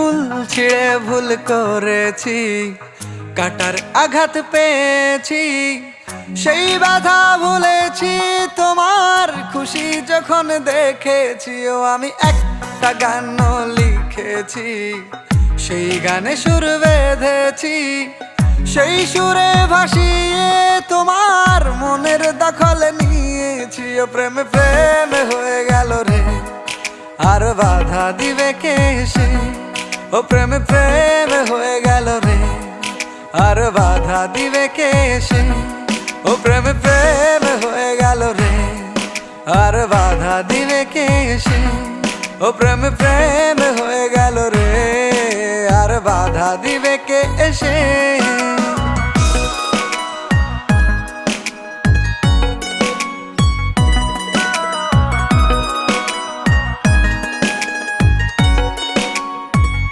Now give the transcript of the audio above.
ফুল ছিঁড়ে ভুল করেছি, কাটার আঘাত পেয়েছি, সেই বাধা ভুলেছি তোমার খুশি যখন দেখেছি। ও আমি একটা গান লিখেছি, সেই গানে সুর বেঁধেছি, সেই সুরে ভাসিয়ে তোমার মনের দখল নিয়েছি। ও প্রেম প্রেম হয়ে গেল রে, আর বাধা দিবে কে সে? ও প্রেম প্রেম হয়ে গেল রে, আর বাধা দিবে কে সে? ও প্রেম প্রেম হয়ে গেল রে, আর বাধা দিবে কে সে? ও প্রেম প্রেম হয়ে গেল রে, আর বাধা দিবে কে এসে?